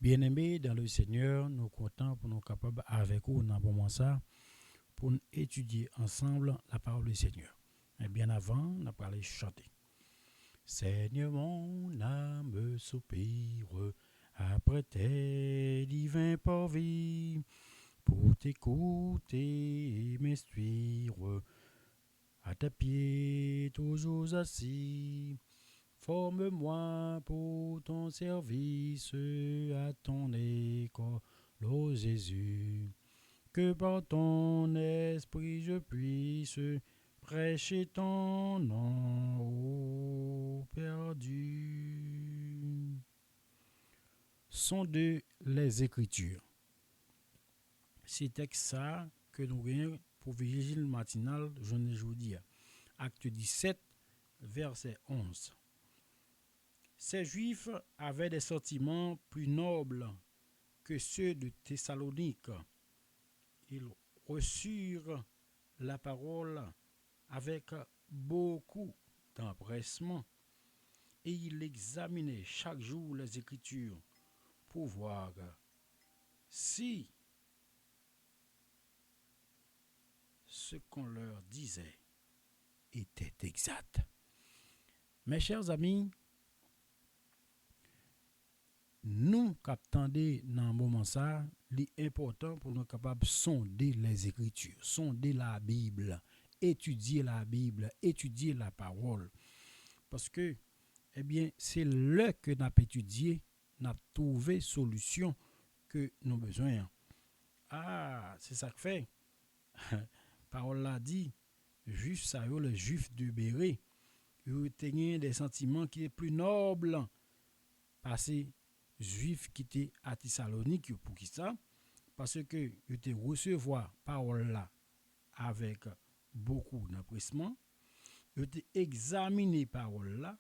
Bien-aimés dans le Seigneur, nous comptons pour nous capables avec vous dans le moment ça pour nous étudier ensemble la parole du Seigneur. Mais bien avant, on a parlé chanter. Seigneur, mon âme soupire après tes divins parvis pour t'écouter et m'instruire à tes pieds toujours assis. Forme-moi pour ton service à ton école, ô Jésus. Que par ton esprit je puisse prêcher ton nom au perdu. Sont de les Écritures. C'est texte ça que nous gagnons pour vigile matinale, je ne jeudi. Acte 17, verset 11. Ces Juifs avaient des sentiments plus nobles que ceux de Thessalonique. Ils reçurent la parole avec beaucoup d'empressement et ils examinaient chaque jour les Écritures pour voir si ce qu'on leur disait était exact. Mes chers amis, nous qu'attendons dans un moment ça, l'important pour nous capables de sonder les Écritures, sonder la Bible, étudier la Bible, étudier la parole. Parce que, eh bien, c'est là que nous avons étudié, nous avons trouvé solution que nous avons besoin. Ah, c'est ça que fait. Parole l'a dit, juif ça yo, le juif de Béré, il a des sentiments qui est plus nobles parce que juif qui était à Thessalonique pour qui ça parce que il était recevoir parole là avec beaucoup d'empressement, il était examiner parole là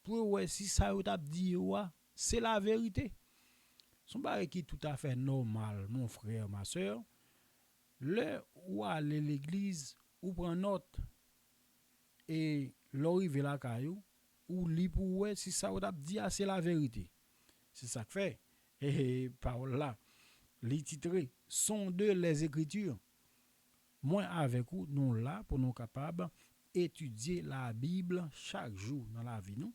pour voir si ça yo t'a dit c'est la vérité. Son bagage qui est tout à fait normal, mon frère, ma soeur. Le ou aller l'église ou prendre note et l'arriver la caillou ou li pour ouais si ça ou t'a dit c'est la vérité. C'est ça que fait. Et par là, les titrés sont de les Écritures. Moi avec vous, nous là pour nous capables étudier la Bible chaque jour dans la vie nous.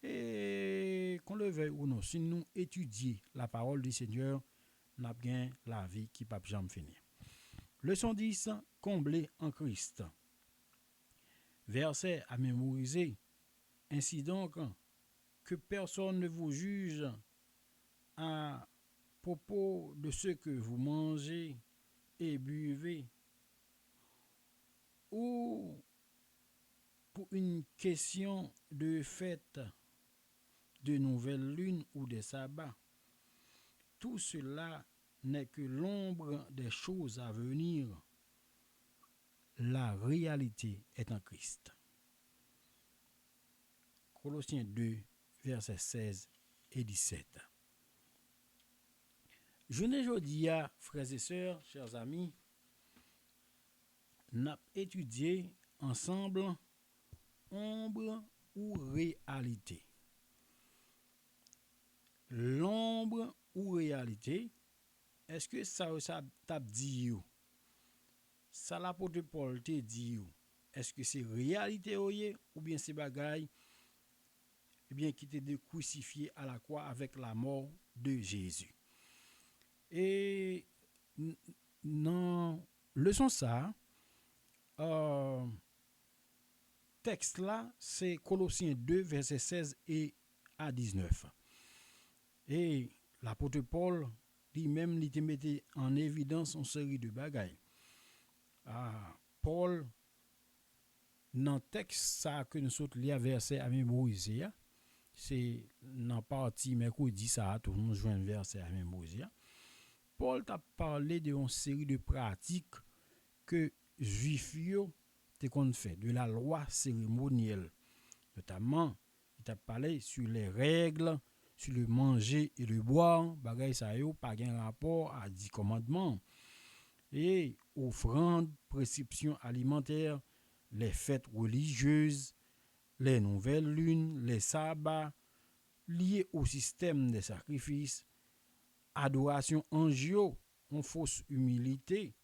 Et qu'on le veuille ou non, si nous étudions la parole du Seigneur, nous avons bien la vie qui ne peut jamais finir. Leçon 10, combler en Christ. Verset à mémoriser. Ainsi donc, que personne ne vous juge à propos de ce que vous mangez et buvez, ou pour une question de fête, de nouvelle lune ou de sabbat. Tout cela n'est que l'ombre des choses à venir. La réalité est en Christ. Colossiens 2, versets 16 et 17. Je ne jeudi à frères et sœurs, chers amis, n'a étudié ensemble ombre ou réalité. L'ombre ou réalité, est-ce que ça t'a dit ça l'apôtre Paul te dit est-ce que c'est réalité ou bien c'est bagaille eh bien qui était crucifié à la croix avec la mort de Jésus. Et dans leçon ça texte là c'est Colossiens 2 versets 16 et à 19. Et l'apôtre Paul lui-même il te mettait en évidence une série de bagailles. Paul dans texte ça que nous sommes lire verset à mémoriser, c'est dans partie mercredi ça tout le monde joint verset à mémoriser. Paul t'a parlé de une série de pratiques que juifs te qu'on fait de la loi cérémonielle. Notamment, il t'a parlé sur les règles, sur le manger et le boire, bagay ça yo pas un rapport à 10 commandements. Et offrandes, prescriptions alimentaires, les fêtes religieuses, les nouvelles lunes, les sabbats, lié au système des sacrifices, adoration angio, en fausse humilité,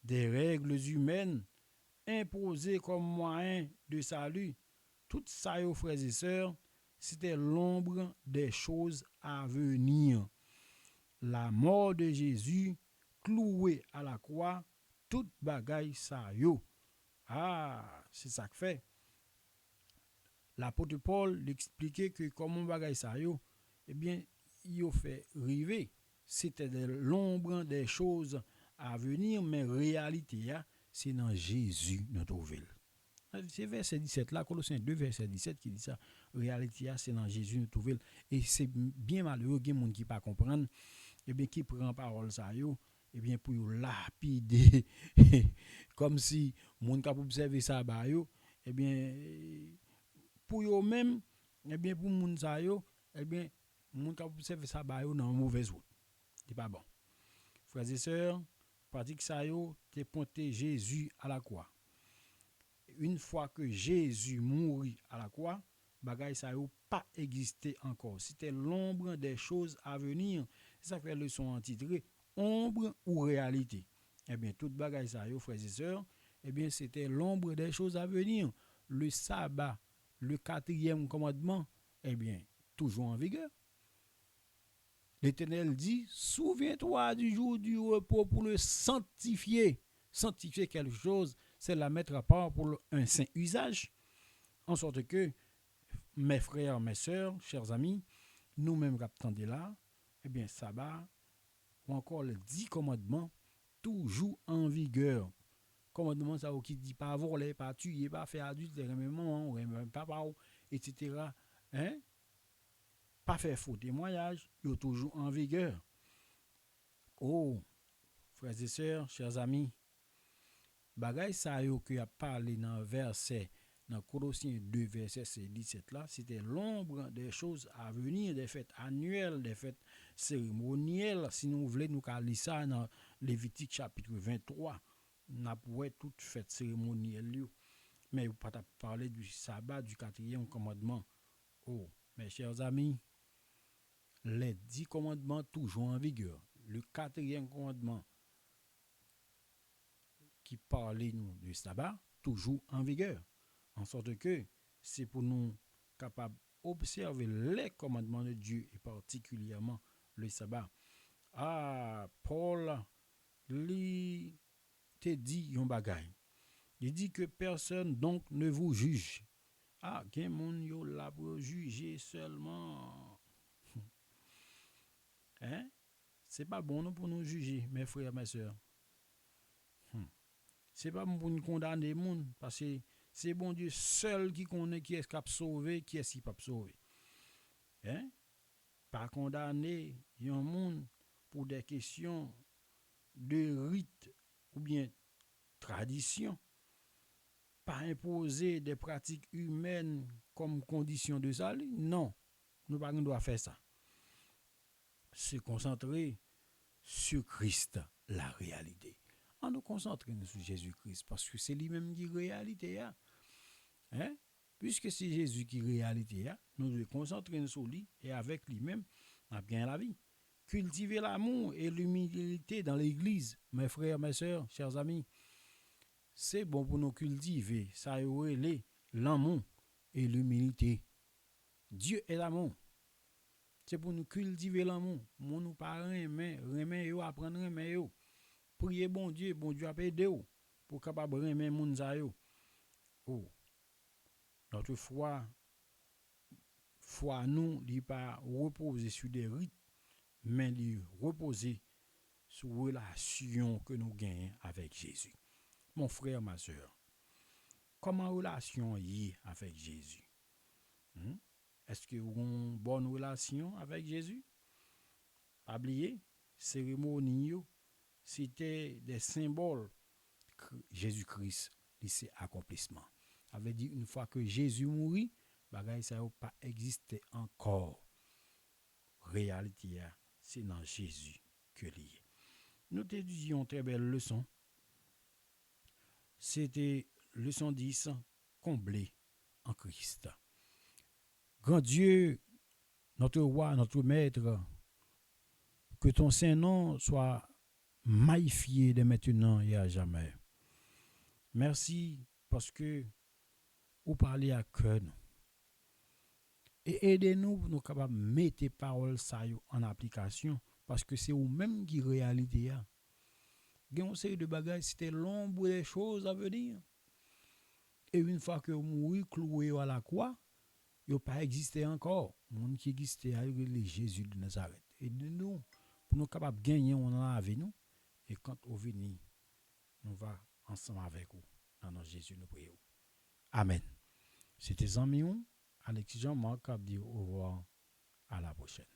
des règles humaines imposées comme moyen de salut. Tout ça, frères et sœurs, c'était l'ombre des choses à venir. La mort de Jésus, cloué à la croix, toute bagaille ça yo. Ah, c'est ça que fait. L'apôtre Paul expliquait que comment bagaille ça yo, eh bien, il a fait rêver. C'était de l'ombre des choses à venir, mais réalité, c'est dans Jésus notre ville. C'est verset 17 là, Colossiens 2, verset 17 qui dit ça. Réalité, c'est dans Jésus notre ville. Et c'est bien malheureux, il y a des gens qui ne comprennent pas, et bien qui prend parole ça yo, et bien pour lapider, comme si moun ka observer ça ba yo, et bien pour eux même, et bien pour moun sa yo, et bien moun ka observer ça ba yo dans mauvaise route. C'est pas bon. Frères et sœurs, pratique ça yo, t'es pointé Jésus à la croix. Une fois que Jésus mourit à la croix, bagay ça yo pas existé encore. C'était l'ombre des choses à venir. C'est ça fait le son titré ombre ou réalité. Eh bien toute bagay ça yo frères et sœurs, eh bien c'était l'ombre des choses à venir. Le sabbat, le quatrième commandement, eh bien toujours en vigueur. L'Éternel dit, souviens-toi du jour du repos pour le sanctifier. Sanctifier quelque chose, c'est la mettre à part pour un saint usage. En sorte que, mes frères, mes sœurs, chers amis, nous-mêmes qui attendons là, eh bien, sabbat, ou encore les 10 commandements, toujours en vigueur. Commandement, ça qui dit pas voler, pas tuer, pas faire adultère, maman, papa, etc. Hein? Pas faire faux témoignage, il est toujours en vigueur. Oh, frères et sœurs, chers amis, bagay sa yo que a parlé dans verset dans Colossiens 2 verset 17 là, c'était l'ombre des choses à venir, des fêtes annuelles, des fêtes cérémonielles. Si nous voulons nous caler ça dans Lévitique chapitre 23, n'a pas toute fête cérémonielle. Mais vous pas parler du sabbat du quatrième commandement. Oh, mes chers amis, les 10 commandements toujours en vigueur. Le quatrième commandement qui parlait nous du sabbat, toujours en vigueur. En sorte que c'est pour nous capables d'observer les commandements de Dieu et particulièrement le sabbat. Ah, Paul, lui, te dit un bagay. Il dit que personne donc ne vous juge. Ah, gen moun yo la pour juger seulement. Hein? C'est pas bon non pour nous juger, mes frères, mes sœurs. C'est pas bon pour nous condamner moun parce que c'est bon Dieu seul qui connaît qui est capable de sauver, qui est pas sauver. Hein? Pas condamner un monde pour des questions de rite ou bien tradition. Pas imposer des pratiques humaines comme condition de salut. Non, nous pas doit faire ça. Se concentrer sur Christ, la réalité. On nous concentrer sur Jésus-Christ parce que c'est lui-même qui est réalité. Hein? Puisque c'est Jésus qui est réalité, nous devons concentrer sur lui et avec lui-même, on a bien la vie. Cultiver l'amour et l'humilité dans l'église, mes frères, mes sœurs, chers amis. C'est bon pour nous cultiver, ça est l'amour et l'humilité. Dieu est l'amour. C'est pour nous cultiver l'amour. Mon nous pas remet yo, apprendre remet yo. Priez bon Dieu a aidé yo pour capable remet moun sa yo. Oh. Notre foi nous n'est pas reposer sur des rites, mais de reposer sur la relation que nous gagnons avec Jésus. Mon frère, ma soeur, comment relation y avec Jésus? Est-ce que vous avez une bonne relation avec Jésus? Pas oublier, cérémonie, c'était des symboles que Jésus-Christ, c'est accomplissement. Avait dit une fois que Jésus mourit, bagay ça n'a pas existé encore. Réalité, c'est dans Jésus que lié. Nous étudions une très belle leçon. C'était leçon 10, comblé en Christ. Grand Dieu notre roi, notre maître, que ton Saint-Nom soit magnifié dès maintenant et à jamais. Merci parce que vous parlez à cœur nous. Et aidez-nous pour nous capables de mettre tes paroles ça en application parce que c'est vous-même qui réalité. Il y a une série de bagages, c'était l'ombre des choses à venir. Et une fois que vous mourrez cloué à la croix, il n'a pas existé encore. Le monde qui existait avec Jésus de Nazareth. Et nous, pour nous capables de gagner, on en a avec nous. Et quand on vient, nous va ensemble avec vous. Dans notre Jésus, nous prions. Amen. C'était Zamion, Alexis Jean-Marc, qui dit au revoir. À la prochaine.